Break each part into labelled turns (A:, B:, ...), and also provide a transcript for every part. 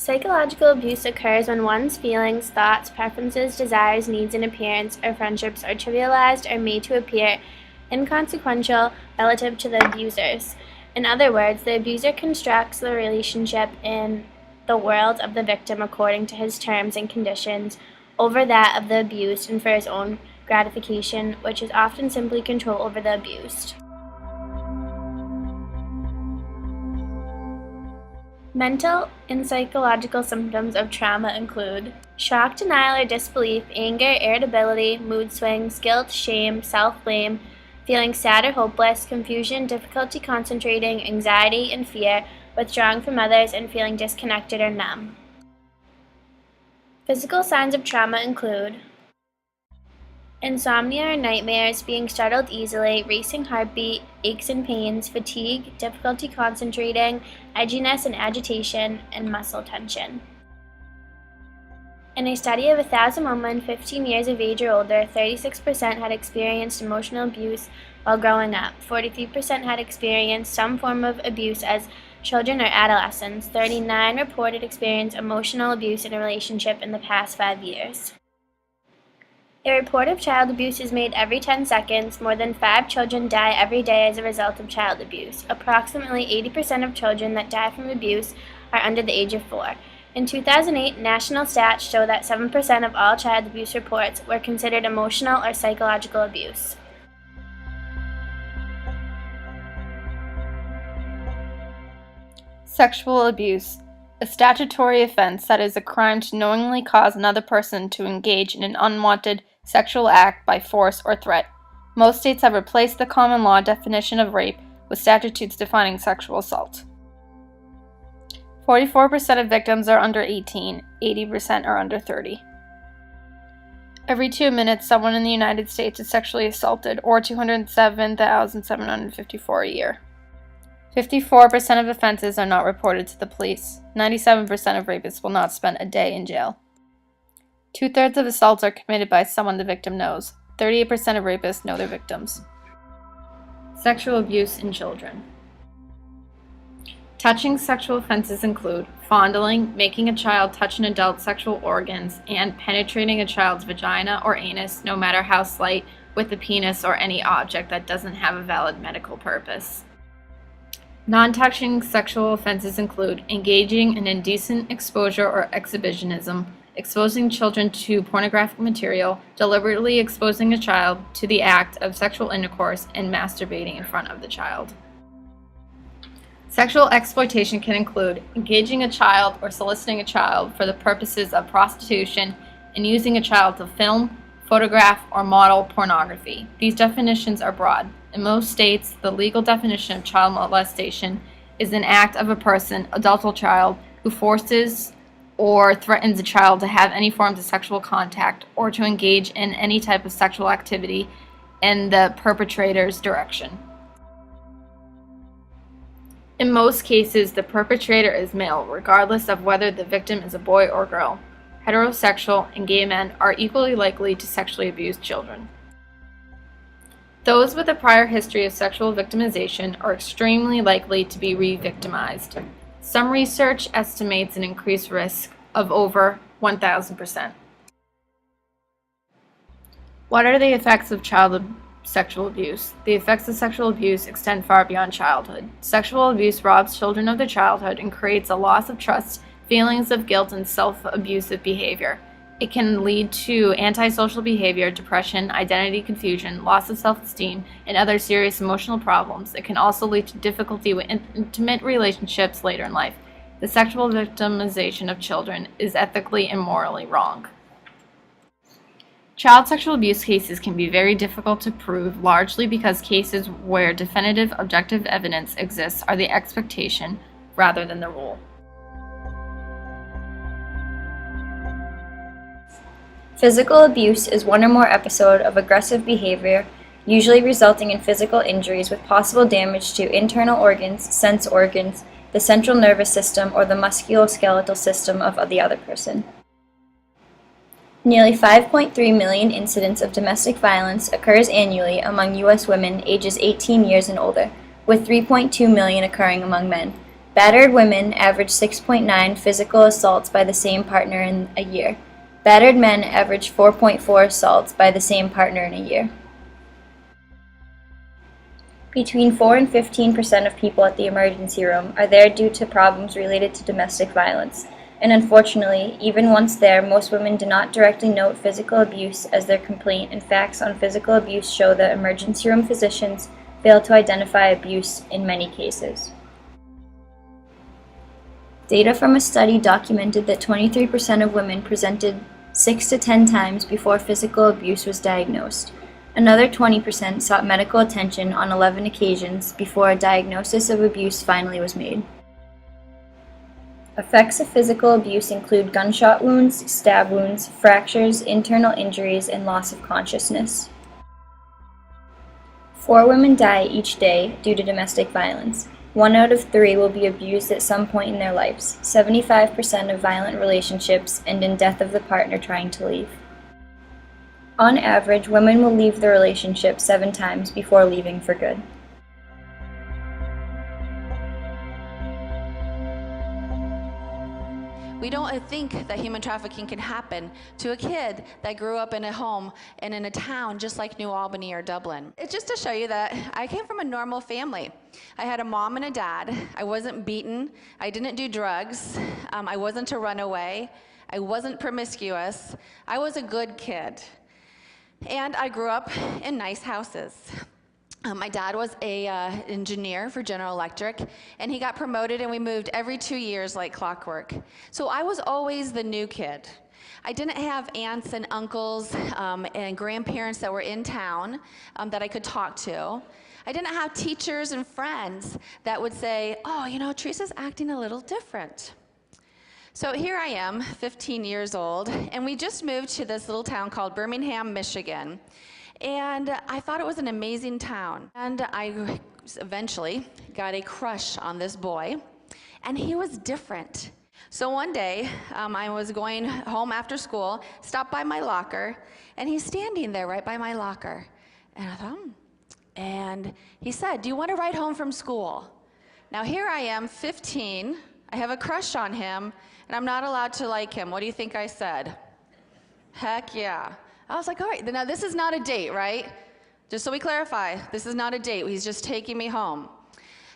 A: Psychological abuse occurs when one's feelings, thoughts, preferences, desires, needs, and appearance or friendships are trivialized or made to appear inconsequential relative to the abusers. In other words, the abuser constructs the relationship in the world of the victim according to his terms and conditions over that of the abused and for his own gratification, which is often simply control over the abused. Mental and psychological symptoms of trauma include shock, denial, or disbelief, anger, irritability, mood swings, guilt, shame, self-blame, feeling sad or hopeless, confusion, difficulty concentrating, anxiety and fear, withdrawing from others, and feeling disconnected or numb. Physical signs of trauma include insomnia or nightmares, being startled easily, racing heartbeat, aches and pains, fatigue, difficulty concentrating, edginess and agitation, and muscle tension. In a study of 1,000 women 15 years of age or older, 36% had experienced emotional abuse while growing up, 43% had experienced some form of abuse as children or adolescents, 39% reported experience emotional abuse in a relationship in the past 5 years. A report of child abuse is made every 10 seconds. More than 5 children die every day as a result of child abuse. Approximately 80% of children that die from abuse are under the age of 4. In 2008, national stats show that 7% of all child abuse reports were considered emotional or psychological abuse.
B: Sexual abuse, a statutory offense that is a crime to knowingly cause another person to engage in an unwanted sexual act by force or threat. Most states have replaced the common law definition of rape with statutes defining sexual assault. 44% of victims are under 18, 80% are under 30. Every 2 minutes, someone in the United States is sexually assaulted, or 207,754 a year. 54% of offenses are not reported to the police. 97% of rapists will not spend a day in jail. 2/3 of assaults are committed by someone the victim knows. 38% of rapists know their victims. Sexual abuse in children. Touching sexual offenses include fondling, making a child touch an adult's sexual organs, and penetrating a child's vagina or anus, no matter how slight, with the penis or any object that doesn't have a valid medical purpose. Non-touching sexual offenses include engaging in indecent exposure or exhibitionism, exposing children to pornographic material, deliberately exposing a child to the act of sexual intercourse, and masturbating in front of the child. Sexual exploitation can include engaging a child or soliciting a child for the purposes of prostitution and using a child to film, photograph, or model pornography. These definitions are broad. In most states, the legal definition of child molestation is an act of a person, adult or child, who forces or threatens a child to have any forms of sexual contact or to engage in any type of sexual activity in the perpetrator's direction. In most cases, the perpetrator is male, regardless of whether the victim is a boy or girl. Heterosexual and gay men are equally likely to sexually abuse children. Those with a prior history of sexual victimization are extremely likely to be re-victimized. Some research estimates an increased risk of over 1,000%. What are the effects of sexual abuse? The effects of sexual abuse extend far beyond childhood. Sexual abuse robs children of their childhood and creates a loss of trust, feelings of guilt, and self-abusive behavior. It can lead to antisocial behavior, depression, identity confusion, loss of self-esteem, and other serious emotional problems. It can also lead to difficulty with intimate relationships later in life. The sexual victimization of children is ethically and morally wrong. Child sexual abuse cases can be very difficult to prove, largely because cases where definitive objective evidence exists are the exception rather than the rule.
C: Physical abuse is one or more episodes of aggressive behavior, usually resulting in physical injuries with possible damage to internal organs, sense organs, the central nervous system, or the musculoskeletal system of the other person. Nearly 5.3 million incidents of domestic violence occurs annually among U.S. women ages 18 years and older, with 3.2 million occurring among men. Battered women average 6.9 physical assaults by the same partner in a year. Battered men average 4.4 assaults by the same partner in a year. Between 4 and 15% of people at the emergency room are there due to problems related to domestic violence, and unfortunately, even once there, most women do not directly note physical abuse as their complaint, and facts on physical abuse show that emergency room physicians fail to identify abuse in many cases. Data from a study documented that 23% of women presented 6 to 10 times before physical abuse was diagnosed. Another 20% sought medical attention on 11 occasions before a diagnosis of abuse finally was made. Effects of physical abuse include gunshot wounds, stab wounds, fractures, internal injuries, and loss of consciousness. 4 women die each day due to domestic violence. 1 out of 3 will be abused at some point in their lives. 75% of violent relationships end in death of the partner trying to leave. On average, women will leave the relationship 7 times before leaving for good.
D: We don't think that human trafficking can happen to a kid that grew up in a home and in a town just like New Albany or Dublin. It's just to show you that I came from a normal family. I had a mom and a dad. I wasn't beaten. I didn't do drugs. I wasn't a runaway. I wasn't promiscuous. I was a good kid. And I grew up in nice houses. My dad was an engineer for General Electric, and he got promoted, and we moved every 2 years like clockwork. So I was always the new kid. I didn't have aunts and uncles and grandparents that were in town that I could talk to. I didn't have teachers and friends that would say, oh, you know, Teresa's acting a little different. So here I am, 15 years old, and we just moved to this little town called Birmingham, Michigan. And I thought it was an amazing town. And I eventually got a crush on this boy, and he was different. So one day, I was going home after school, stopped by my locker, and he's standing there right by my locker. And I thought, And he said, do you want to ride home from school? Now here I am, 15, I have a crush on him, and I'm not allowed to like him. What do you think I said? Heck yeah. I was like, all right, now this is not a date, right? Just so we clarify, this is not a date. He's just taking me home.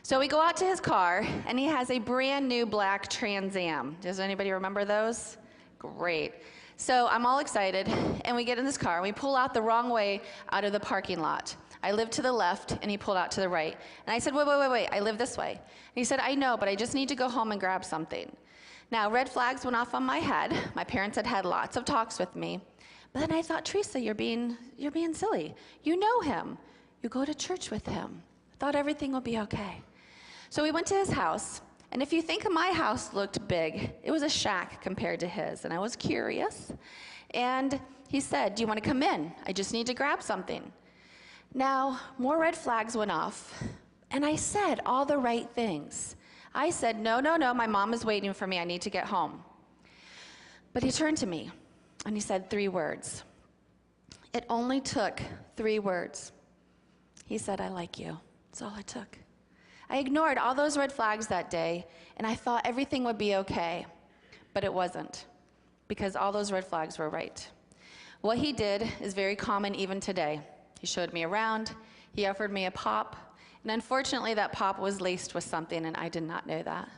D: So we go out to his car, and he has a brand new black Trans Am. Does anybody remember those? Great. So I'm all excited, and we get in this car, and we pull out the wrong way out of the parking lot. I live to the left, and he pulled out to the right. And I said, wait, I live this way. And he said, I know, but I just need to go home and grab something. Now, red flags went off on my head. My parents had had lots of talks with me. But then I thought, Teresa, you're being silly. You know him. You go to church with him. I thought everything would be okay. So we went to his house, and if you think my house looked big, it was a shack compared to his, and I was curious. And he said, do you want to come in? I just need to grab something. Now, more red flags went off, and I said all the right things. I said, no, my mom is waiting for me. I need to get home. But he turned to me. And he said 3 words. It only took 3 words. He said, I like you. That's all it took. I ignored all those red flags that day, and I thought everything would be okay. But it wasn't, because all those red flags were right. What he did is very common even today. He showed me around. He offered me a pop. And unfortunately, that pop was laced with something, and I did not know that.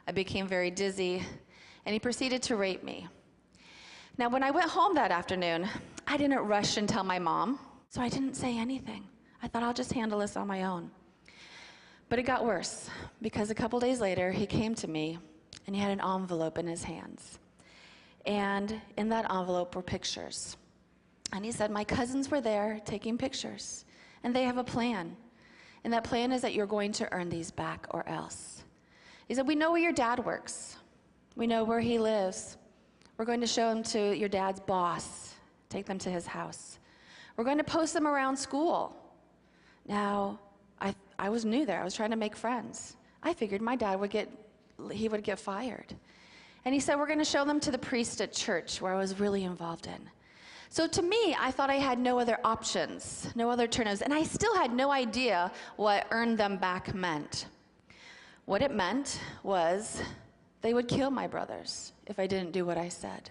D: I became very dizzy, and he proceeded to rape me. Now, when I went home that afternoon, I didn't rush and tell my mom, so I didn't say anything. I thought I'll just handle this on my own. But it got worse, because a couple days later, he came to me, and he had an envelope in his hands. And in that envelope were pictures. And he said, my cousins were there taking pictures, and they have a plan. And that plan is that you're going to earn these back or else. He said, we know where your dad works. We know where he lives. We're going to show them to your dad's boss, take them to his house. We're going to post them around school. Now, I was new there. I was trying to make friends. I figured my dad would get fired. And he said, we're going to show them to the priest at church, where I was really involved in. So to me, I thought I had no other options, no other alternatives, and I still had no idea what earn them back meant. What it meant was they would kill my brothers if I didn't do what I said.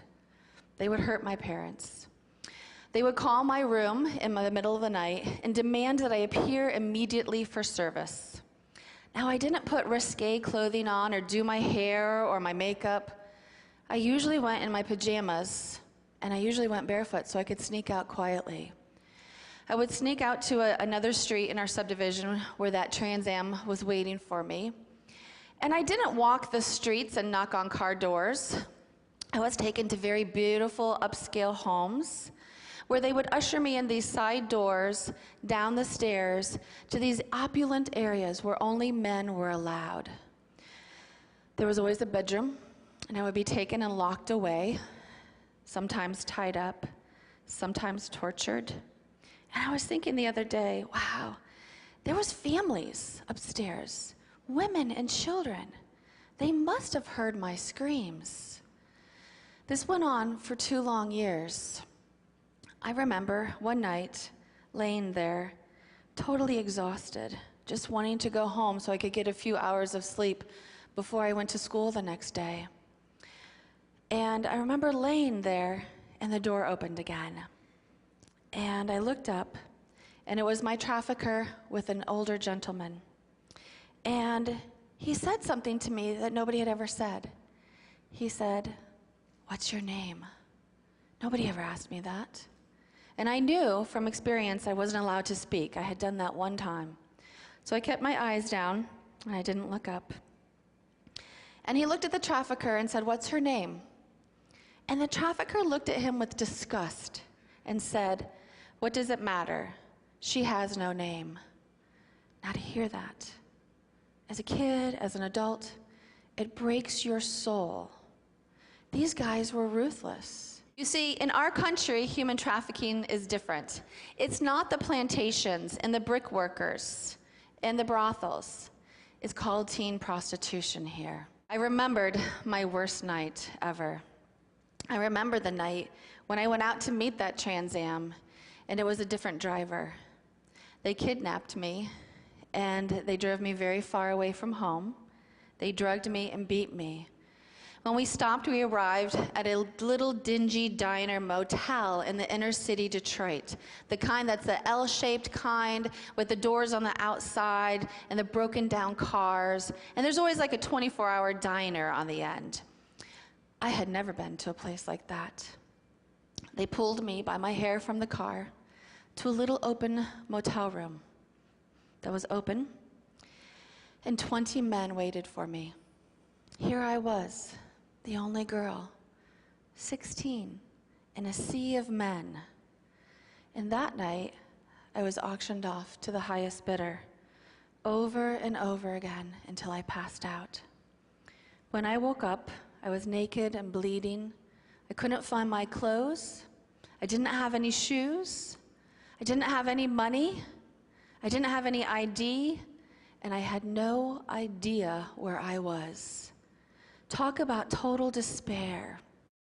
D: They would hurt my parents. They would call my room in the middle of the night and demand that I appear immediately for service. Now, I didn't put risque clothing on or do my hair or my makeup. I usually went in my pajamas, and I usually went barefoot so I could sneak out quietly. I would sneak out to another street in our subdivision where that Trans Am was waiting for me. And I didn't walk the streets and knock on car doors. I was taken to very beautiful upscale homes where they would usher me in these side doors, down the stairs, to these opulent areas where only men were allowed. There was always a bedroom, and I would be taken and locked away, sometimes tied up, sometimes tortured. And I was thinking the other day, wow, there was families upstairs, women and children. They must have heard my screams. This went on for 2 long years. I remember one night laying there, totally exhausted, just wanting to go home so I could get a few hours of sleep before I went to school the next day. And I remember laying there, and the door opened again. And I looked up, and it was my trafficker with an older gentleman. And he said something to me that nobody had ever said. He said, "What's your name?" Nobody ever asked me that. And I knew from experience I wasn't allowed to speak. I had done that one time. So I kept my eyes down, and I didn't look up. And he looked at the trafficker and said, "What's her name?" And the trafficker looked at him with disgust and said, "What does it matter? She has no name." Now to hear that, as a kid, as an adult, it breaks your soul. These guys were ruthless. You see, in our country, human trafficking is different. It's not the plantations and the brick workers and the brothels. It's called teen prostitution here. I remembered my worst night ever. I remember the night when I went out to meet that Trans Am, and it was a different driver. They kidnapped me, and they drove me very far away from home. They drugged me and beat me. When we stopped, we arrived at a little dingy diner motel in the inner city Detroit, the kind that's the L-shaped kind with the doors on the outside and the broken down cars, and there's always like a 24-hour diner on the end. I had never been to a place like that. They pulled me by my hair from the car to a little open motel room that was open, and 20 men waited for me. Here I was, the only girl, 16, in a sea of men. And that night, I was auctioned off to the highest bidder, over and over again until I passed out. When I woke up, I was naked and bleeding. I couldn't find my clothes. I didn't have any shoes. I didn't have any money. I didn't have any ID, and I had no idea where I was. Talk about total despair.